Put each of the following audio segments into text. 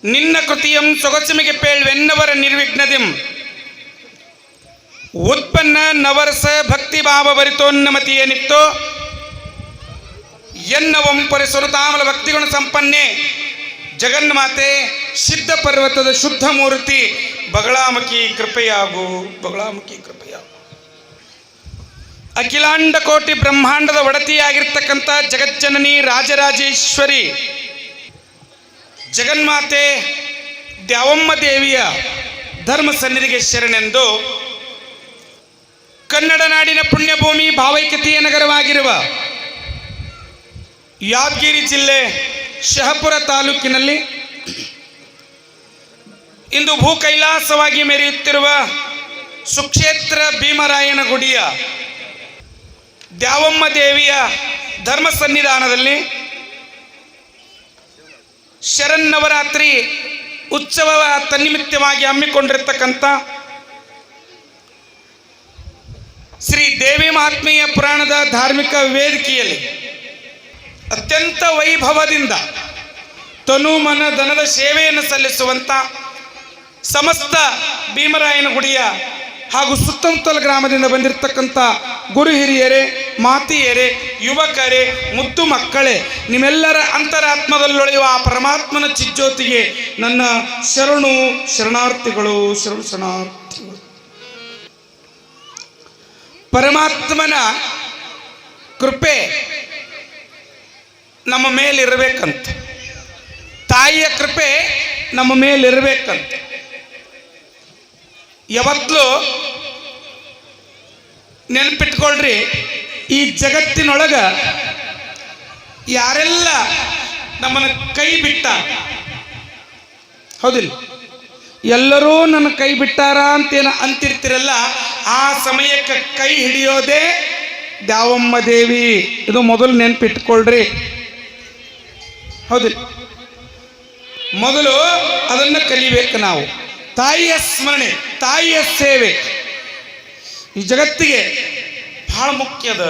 ನಿನ್ನ ಕೃತಿಯಂ ಸೊಗಸುಮಿಗೆ ಪೇಳ್ವೆನ್ನವರ ನಿರ್ವಿಘ್ನದಿಂ ಉತ್ಪನ್ನ ನವರಸ ಭಕ್ತಿ ಭಾವ ಭರಿತೋನ್ನಮತಿಯೇನಿತ್ತೋ ಎನ್ನವಂ ಪರಿಸುರತಾಮಲ ಭಕ್ತಿಗುಣ ಸಂಪನ್ನೆ ಜಗನ್ಮಾತೆ ಸಿದ್ಧ ಪರ್ವತದ ಶುದ್ಧ ಮೂರ್ತಿ ಬಗಳಾಮುಖಿ ಕೃಪೆಯಾಗು, ಬಗಳಾಮುಖಿ ಕೃಪೆಯಾಗು. ಅಖಿಲಾಂಡ ಕೋಟಿ ಬ್ರಹ್ಮಾಂಡದ ಒಡತಿಯಾಗಿರ್ತಕ್ಕಂಥ ಜಗಜ್ಜನನಿ ರಾಜರಾಜೇಶ್ವರಿ ಜಗನ್ಮಾತೆ ದ್ಯಾವಮ್ಮ ದೇವಿಯ ಧರ್ಮ ಸನ್ನಿಧಿಗೆ ಶರಣೆಂದು ಕನ್ನಡ ನಾಡಿನ ಪುಣ್ಯಭೂಮಿ ಭಾವೈಕ್ಯತೆಯ ನಗರವಾಗಿರುವ ಯಾದಗಿರಿ ಜಿಲ್ಲೆ ಶಹಪುರ ತಾಲೂಕಿನಲ್ಲಿ ಇಂದು ಭೂ ಕೈಲಾಸವಾಗಿ ಮೆರೆಯುತ್ತಿರುವ ಸುಕ್ಷೇತ್ರ ಭೀಮರಾಯನ ಗುಡಿಯ ದ್ಯಾವಮ್ಮ ದೇವಿಯ ಧರ್ಮ ಸನ್ನಿಧಾನದಲ್ಲಿ ಶರನ್ನವರಾತ್ರಿ ಉತ್ಸವ ತನ್ನಿಮಿತ್ತವಾಗಿ ಹಮ್ಮಿಕೊಂಡಿರತಕ್ಕಂಥ ಶ್ರೀ ದೇವಿ ಮಹಾತ್ಮೆಯ ಪುರಾಣದ ಧಾರ್ಮಿಕ ವೇದಿಕೆಯಲ್ಲಿ ಅತ್ಯಂತ ವೈಭವದಿಂದ ತನು ಮನ ಧನದ ಸೇವೆಯನ್ನು ಸಲ್ಲಿಸುವಂಥ ಸಮಸ್ತ ಭೀಮರಾಯನ ಗುಡಿಯ ಹಾಗೂ ಸುತ್ತಮುತ್ತಲ ಗ್ರಾಮದಿಂದ ಬಂದಿರತಕ್ಕಂಥ ಗುರು ಹಿರಿಯರೇ, ಮಾತೆಯರೇ, ಯುವಕರೇ, ಮುದ್ದು ಮಕ್ಕಳೇ, ನಿಮ್ಮೆಲ್ಲರ ಅಂತರಾತ್ಮದಲ್ಲೊಳೆಯುವ ಆ ಪರಮಾತ್ಮನ ಚಿಜ್ಯೋತಿಗೆ ನನ್ನ ಶರಣಾರ್ಥಿಗಳು. ಪರಮಾತ್ಮನ ಕೃಪೆ ನಮ್ಮ ಮೇಲಿರಬೇಕಂತ, ತಾಯಿಯ ಕೃಪೆ ನಮ್ಮ ಮೇಲಿರಬೇಕಂತ. ಯಾವತ್ತೂ ನೆನಪಿಟ್ಕೊಳ್ರಿ, ಈ ಜಗತ್ತಿನೊಳಗ ಯಾರೆಲ್ಲ ನಮ್ಮನ್ನು ಕೈ ಬಿಟ್ಟ, ಹೌದಿಲ್ಲ, ಎಲ್ಲರೂ ನನ್ನ ಕೈ ಬಿಟ್ಟಾರ ಅಂತೇನು ಅಂತಿರ್ತಿರಲ್ಲ, ಆ ಸಮಯಕ್ಕೆ ಕೈ ಹಿಡಿಯೋದೇ ದ್ಯಾವಮ್ಮ ದೇವಿ. ಇದು ಮೊದಲು ನೆನಪಿಟ್ಕೊಳ್ರಿ, ಹೌದಿಲ್ಲ. ಮೊದಲು ಅದನ್ನು ಕಲಿಬೇಕು ನಾವು. ತಾಯಿಯ ಸ್ಮರಣೆ, ತಾಯಿಯ ಸೇವೆ ಈ ಜಗತ್ತಿಗೆ ಬಹಳ ಮುಖ್ಯದ.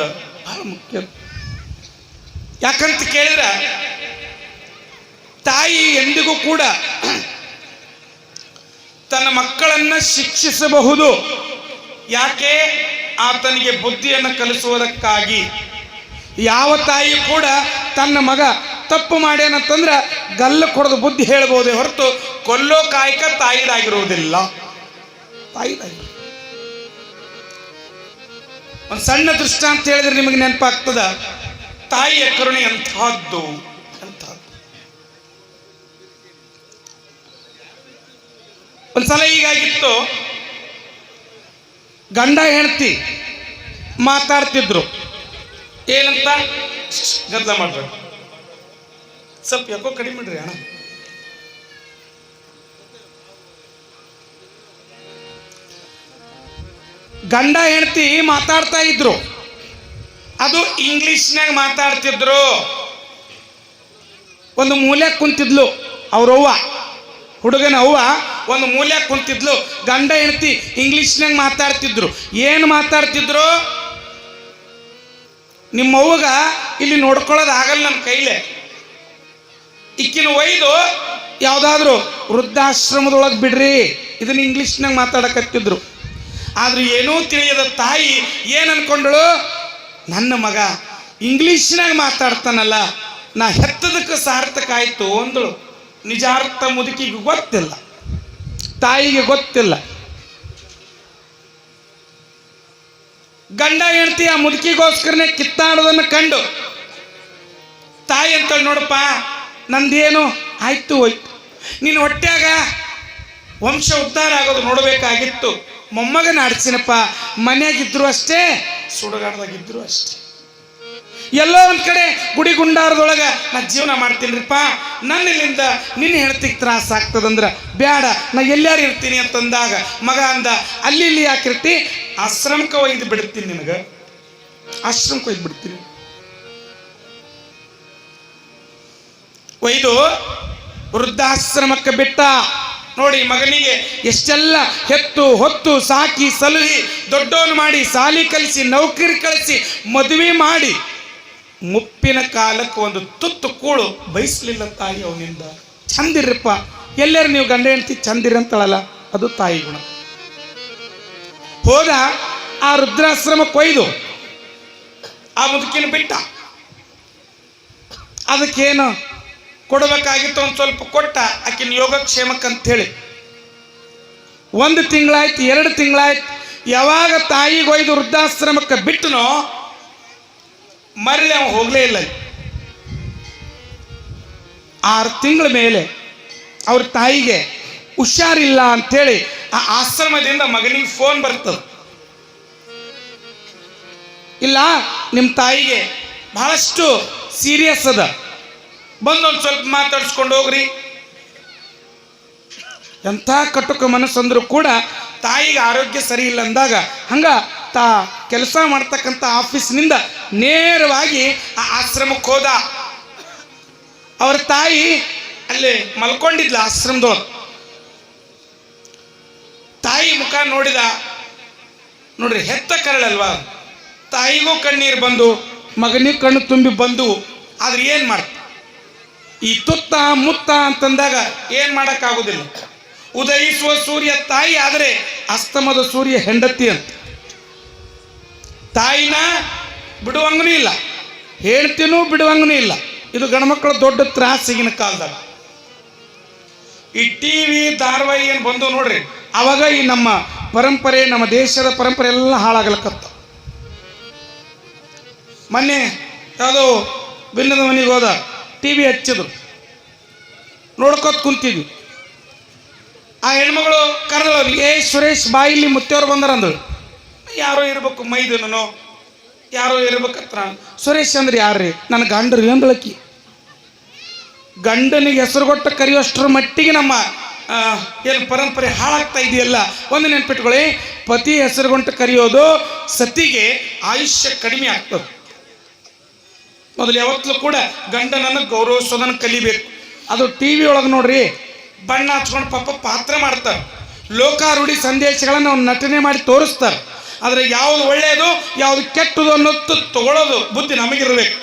ಯಾಕಂತ ಕೇಳಿದ್ರೆ ತಾಯಿ ಎಂದಿಗೂ ಕೂಡ ತನ್ನ ಮಕ್ಕಳನ್ನು ಶಿಕ್ಷಿಸಬಹುದು. ಯಾಕೆ? ಆತನಿಗೆ ಬುದ್ಧಿಯನ್ನು ಕಲಿಸುವುದಕ್ಕಾಗಿ. ಯಾವ ತಾಯಿ ಕೂಡ ತನ್ನ ಮಗ ತಪ್ಪು ಮಾಡ್ಯಾನಂತಂದ್ರೆ ಗಲ್ಲ ಕೊಡದು ಬುದ್ಧಿ ಹೇಳ್ಬೋದೇ ಹೊರತು ಕೊಲ್ಲೋ ಕಾಯಕ ತಾಯಿದಾಗಿರುವುದಿಲ್ಲ. ಒಂದು ಸಣ್ಣ ದೃಷ್ಟಾಂತ ಹೇಳಿದ್ರೆ ನಿಮಗೆ ನೆನಪಾಗ್ತದ. ತಾಯಿಯ ಕರುಣೆ ಅಂತಹದ್ದು. ಒಂದ್ಸಲ ಹೀಗಾಗಿತ್ತು, ಗಂಡ ಹೆಂಡತಿ ಮಾತಾಡ್ತಿದ್ರು. ಏನಂತ? ಗದ್ದಲ ಮಾಡ್ರಿ, ಸ್ವಲ್ಪ ಯಾಕೋ ಕಡಿಮೆ ಮಾಡ್ರಿ ಅಣ್ಣ. ಗಂಡ ಹೆಂಡತಿ ಮಾತಾಡ್ತಾ ಇದ್ರು, ಅದು ಇಂಗ್ಲಿಷ್ನಾಗ ಮಾತಾಡ್ತಿದ್ರು. ಒಂದು ಮೂಲೆ ಕುಂತಿದ್ಲು ಅವ್ರವ್ವ, ಹುಡುಗನ ಅವ್ವ ಒಂದು ಮೂಲೆ ಕುಂತಿದ್ಲು. ಗಂಡ ಹೆಂಡತಿ ಇಂಗ್ಲಿಷ್ನಾಗ ಮಾತಾಡ್ತಿದ್ರು. ಏನು ಮಾತಾಡ್ತಿದ್ರು? ನಿಮ್ಮವ್ವಗ ಇಲ್ಲಿ ನೋಡ್ಕೊಳ್ಳೋದು ಆಗಲ್ಲ ನನ್ನ ಕೈಲೇ, ಇಕ್ಕಿನ ಒಯ್ದು ಯಾವುದಾದ್ರೂ ವೃದ್ಧಾಶ್ರಮದೊಳಗೆ ಬಿಡ್ರಿ, ಇದನ್ನ ಇಂಗ್ಲಿಷ್ನಾಗ ಮಾತಾಡಕತ್ತಿದ್ರು. ಆದ್ರೆ ಏನೂ ತಿಳಿಯದ ತಾಯಿ ಏನು ಅನ್ಕೊಂಡಳು? ನನ್ನ ಮಗ ಇಂಗ್ಲಿಷ್ನಾಗ ಮಾತಾಡ್ತಾನಲ್ಲ, ನಾ ಹೆತ್ತದಕ್ಕೆ ಸಾರ್ಥಕ ಆಯ್ತು ಅಂದಳು. ನಿಜಾರ್ಥ ಮುದುಕಿಗೆ ಗೊತ್ತಿಲ್ಲ, ತಾಯಿಗೆ ಗೊತ್ತಿಲ್ಲ. ಗಂಡ ಹೆಂಡತಿ ಆ ಮುದುಕಿಗೋಸ್ಕರನೇ ಕಿತ್ತಾಡೋದನ್ನು ಕಂಡು ತಾಯಿ ಅಂತೇಳಿ, ನೋಡಪ್ಪ ನಂದೇನು ಆಯ್ತು ಹೋಯ್ತು, ನೀನು ಹೊಟ್ಯಾಗ ವಂಶ ಉದ್ಧಾರ ಆಗೋದು ನೋಡಬೇಕಾಗಿತ್ತು. ಮೊಮ್ಮಗನ ಆಡ್ಸಿನಪ್ಪ, ಮನೆಯಾಗಿದ್ರು ಅಷ್ಟೇ, ಸುಡುಗಾಡದಾಗಿದ್ರು ಅಷ್ಟೇ. ಎಲ್ಲೋ ಒಂದ್ ಕಡೆ ಗುಡಿ ಗುಂಡಾರದೊಳಗ ನಾ ಜೀವನ ಮಾಡ್ತೀನಿಪ್ಪ, ನನ್ನಿಲ್ಲಿಂದ ನಿನ್ನ ಹೆಂಡತಿಗೆ ತ್ರಾಸ ಆಗ್ತದಂದ್ರ ಬೇಡ, ನಾ ಎಲ್ಲಾರು ಇರ್ತೀನಿ ಅಂತಂದಾಗ ಮಗ ಅಂದ, ಅಲ್ಲಿ ಇಲ್ಲಿ ಯಾಕಿರ್ತಿ, ಆಶ್ರಮಕ್ಕೆ ಒಯ್ದು ಬಿಡ್ತೀನಿ, ನಿನಗೆ ಆಶ್ರಮಕ್ಕೆ ಒಯ್ದು ಬಿಡ್ತೀನಿ. ಒಯ್ದು ವೃದ್ಧಾಶ್ರಮಕ್ಕೆ ಬಿಟ್ಟ. ನೋಡಿ, ಮಗನಿಗೆ ಎಷ್ಟೆಲ್ಲ ಹೆತ್ತು ಹೊತ್ತು ಸಾಕಿ ಸಲುಹಿ ದೊಡ್ಡವನು ಮಾಡಿ ಸಾಲಿ ಕಲಿಸಿ ನೌಕರಿ ಕಳಿಸಿ ಮದುವೆ ಮಾಡಿ ಮುಪ್ಪಿನ ಕಾಲಕ್ಕೆ ಒಂದು ತುತ್ತು ಕೂಳು ಬಯಸಲಿಲ್ಲ ತಾಯಿ ಅವನಿಂದ. ಚಂದಿರಪ್ಪ ಎಲ್ಲರೂ ನೀವು ಗಂಡ ಹೆಂಡತಿ ಚಂದಿರಿ ಅಂತಳಲ್ಲ, ಅದು ತಾಯಿ ಗುಣ. ಹೋದ ಆ ವೃದ್ಧಾಶ್ರಮ ಕೊಯ್ದು ಆ ಮುದುಕಿನ ಬಿಟ್ಟ. ಅದಕ್ಕೇನು ಕೊಡಬೇಕಾಗಿತ್ತು ಒಂದು ಸ್ವಲ್ಪ ಕೊಟ್ಟ, ಆಕಿನ ಯೋಗಕ್ಷೇಮಕ್ಕಂತೇಳಿ. 1 ತಿಂಗಳಾಯ್ತು, 2 ತಿಂಗಳಾಯ್ತು. ಯಾವಾಗ ತಾಯಿಗೆ ಒಯ್ದು ವೃದ್ಧಾಶ್ರಮಕ್ಕೆ ಬಿಟ್ಟನೋ ಮರಳಿ ಅವ ಹೋಗಲೇ ಇಲ್ಲ. 6 ತಿಂಗಳ ಮೇಲೆ ಅವ್ರ ತಾಯಿಗೆ ಹುಷಾರಿಲ್ಲ ಅಂಥೇಳಿ ಆ ಆಶ್ರಮದಿಂದ ಮಗನಿಗೆ ಫೋನ್ ಬರ್ತದೆ. ಇಲ್ಲ, ನಿಮ್ಮ ತಾಯಿಗೆ ಬಹಳಷ್ಟು ಸೀರಿಯಸ್ ಅದ, ಬಂದೊಂದು ಸ್ವಲ್ಪ ಮಾತಾಡ್ಸ್ಕೊಂಡು ಹೋಗ್ರಿ. ಎಂಥ ಕಟುಕ ಮನಸ್ಸಂದ್ರೂ ಕೂಡ ತಾಯಿಗೆ ಆರೋಗ್ಯ ಸರಿ ಇಲ್ಲ ಅಂದಾಗ ಹಂಗ ಕೆಲಸ ಮಾಡ್ತಕ್ಕಂಥ ಆಫೀಸ್ನಿಂದ ನೇರವಾಗಿ ಆ ಆಶ್ರಮಕ್ಕೆ ಹೋದ. ಅವ್ರ ತಾಯಿ ಅಲ್ಲಿ ಮಲ್ಕೊಂಡಿದ್ಲ ಆಶ್ರಮದೊಳಗೆ. ತಾಯಿ ಮುಖ ನೋಡಿದ. ನೋಡ್ರಿ, ಹೆತ್ತ ಕರಳಲ್ವಾ, ತಾಯಿಗೂ ಕಣ್ಣೀರು ಬಂದು ಮಗನಿಗೆ ಕಣ್ಣು ತುಂಬಿ ಬಂದು. ಆದ್ರೆ ಏನು ಮಾಡ್ತ, ಈ ತುತ್ತ ಮುತ್ತ ಅಂತಂದಾಗ ಏನು ಮಾಡೋಕ್ಕಾಗೋದಿಲ್ಲ. ಉದಯಿಸುವ ಸೂರ್ಯ ತಾಯಿ, ಆದರೆ ಅಸ್ತಮದ ಸೂರ್ಯ ಹೆಂಡತಿ ಅಂತ. ತಾಯಿನ ಬಿಡುವಂಗೂ ಇಲ್ಲ, ಹೇಳ್ತೀನೂ ಬಿಡುವಂಗೂ ಇಲ್ಲ. ಇದು ಗಂಡ್ಮಕ್ಳ ದೊಡ್ಡ ತ್ರಾಸ ಈಗಿನ ಕಾಲದಾಗ. ಈ TV ಧಾರಾವಾಹಿ ಏನು ಬಂದು ನೋಡ್ರಿ, ಅವಾಗ ಈ ನಮ್ಮ ಪರಂಪರೆ, ನಮ್ಮ ದೇಶದ ಪರಂಪರೆ ಎಲ್ಲ ಹಾಳಾಗ್ಲಕ್ಕತ್ತ. ಮೊನ್ನೆ ಯಾವುದೋ ಬಿನ್ನದ ಮನೆಗೆ ಹೋದ, TV ಹಚ್ಚಿದ್ರು, ನೋಡ್ಕೊತ ಕುಂತಿದ್ವಿ. ಆ ಹೆಣ್ಮಗಳು ಕರೆದವ್ರು, ಏ ಸುರೇಶ್ ಬಾ ಇಲ್ಲಿ ಮುತ್ತೆಯವ್ರು ಬಂದಾರ ಅಂದಳು. ಯಾರೋ ಇರ್ಬೇಕು, ಮೈದನೋ ಯಾರೋ ಇರ್ಬೇಕತ್ರ. ಸುರೇಶ್ ಅಂದ್ರೆ ಯಾರ್ರಿ? ನನ್ನ ಗಂಡರು ಅಂದಳಕಿ. ಗಂಡನಿಗೆ ಹೆಸರು ಕೊಟ್ಟು ಕರೆಯುವಷ್ಟರ ಮಟ್ಟಿಗೆ ನಮ್ಮ ಏನು ಪರಂಪರೆ ಹಾಳಾಗ್ತಾ ಇದೆಯಲ್ಲ. ಒಂದು ನೆನ್ಪಿಟ್ಕೊಳ್ಳಿ, ಪತಿ ಹೆಸರುಗೊಂಡು ಕರೆಯೋದು ಸತಿಗೆ ಆಯುಷ್ಯ ಕಡಿಮೆ ಆಗ್ತದೆ. ಮೊದಲು ಯಾವತ್ತೂ ಕೂಡ ಗಂಡನನ್ನು ಗೌರವಿಸೋದನ್ನು ಕಲಿಬೇಕು. ಅದು TV ಒಳಗೆ ನೋಡ್ರಿ, ಬಣ್ಣ ಹಚ್ಕೊಂಡು ಪಾಪ ಪಾತ್ರ ಮಾಡ್ತಾರೆ, ಲೋಕಾರೂಢಿ ಸಂದೇಶಗಳನ್ನು ಅವ್ನು ನಟನೆ ಮಾಡಿ ತೋರಿಸ್ತಾರೆ. ಆದರೆ ಯಾವುದು ಒಳ್ಳೆಯದು ಯಾವುದು ಕೆಟ್ಟದು ಅನ್ನೋದು ತಗೊಳ್ಳೋದು ಬುದ್ಧಿ ನಮಗಿರ್ಬೇಕು.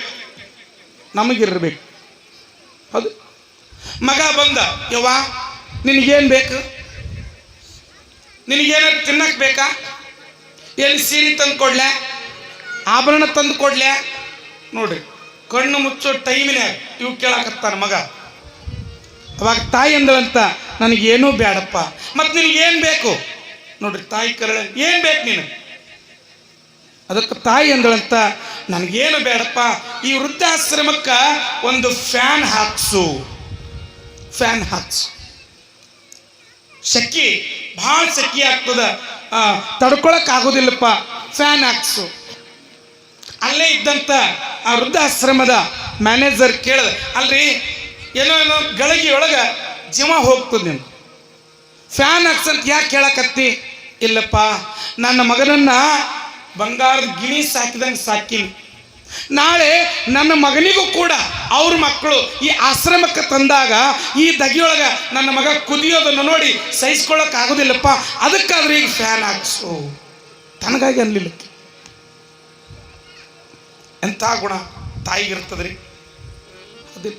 ಹೌದು. ಮಗ ಬಂದ, ಯವ್ವ ನಿನಗೇನು ಬೇಕು? ನಿನಗೇನಾದ್ರು ತಿನ್ನಕ್ಕೆ ಬೇಕಾ? ಎಲ್ಲಿ ಸೀರೆ ತಂದು ಕೊಡ್ಲೆ, ಆಭರಣ ತಂದು ಕೊಡ್ಲೆ? ನೋಡ್ರಿ, ಕಣ್ಣು ಮುಚ್ಚೋ ಟೈಮಿನಾಗ ಇವು ಕೇಳಕತ್ತಾನ ಮಗ. ಅವಾಗ ತಾಯಿ ಅಂದಳಂತ, ನನಗೇನೂ ಬೇಡಪ್ಪ. ಮತ್ತು ನಿನಗೇನು ಬೇಕು? ನೋಡ್ರಿ, ತಾಯಿ ಕರಳ, ಏನು ಬೇಕು ನಿನಗೆ? ಅದಕ್ಕೆ ತಾಯಿ ಅಂದಳಂತ, ನನಗೇನು ಬೇಡಪ್ಪ, ಈ ವೃದ್ಧಾಶ್ರಮಕ್ಕೆ ಒಂದು ಫ್ಯಾನ್ ಹಾಕ್ಸು. ಶೆಕಿ ಭಾಳ ಶೆಕಿ ಆಗ್ತದ, ತಡ್ಕೊಳಕ್ಕಾಗೋದಿಲ್ಲಪ್ಪ, ಫ್ಯಾನ್ ಹಾಕ್ಸು. ಅಲ್ಲೇ ಇದ್ದಂಥ ಆ ವೃದ್ಧಾಶ್ರಮದ ಮ್ಯಾನೇಜರ್ ಕೇಳಿದ, ಅಲ್ರಿ ಏನೋ ಗಳಗಿ ಒಳಗೆ ಜೀವ ಹೋಗ್ತದೆ, ನೀನು ಫ್ಯಾನ್ ಹಾಕ್ಸಂತ ಯಾಕೆ ಕೇಳಕತ್ತಿ? ಇಲ್ಲಪ್ಪ, ನನ್ನ ಮಗನನ್ನ ಬಂಗಾರದ ಗಿಣಿ ಸಾಕಿದಂಗೆ ಸಾಕಿನಿ. ನಾಳೆ ನನ್ನ ಮಗನಿಗೂ ಕೂಡ ಅವ್ರ ಮಕ್ಕಳು ಈ ಆಶ್ರಮಕ್ಕೆ ತಂದಾಗ ಈ ದಗಿಯೊಳಗೆ ನನ್ನ ಮಗ ಕುದಿಯೋದನ್ನು ನೋಡಿ ಸಹಿಸ್ಕೊಳ್ಳೋಕ್ಕಾಗೋದಿಲ್ಲಪ್ಪ, ಅದಕ್ಕಾದ್ರೆ ಈಗ ಫ್ಯಾನ್ ಹಾಕ್ಸು. ತನಗಾಗಿ ಅನ್ಲಿಲ್ಲ. ಎಂಥ ಗುಣ ತಾಯಿಗಿರ್ತದ್ರಿ. ಅದಿಲ್ಲ.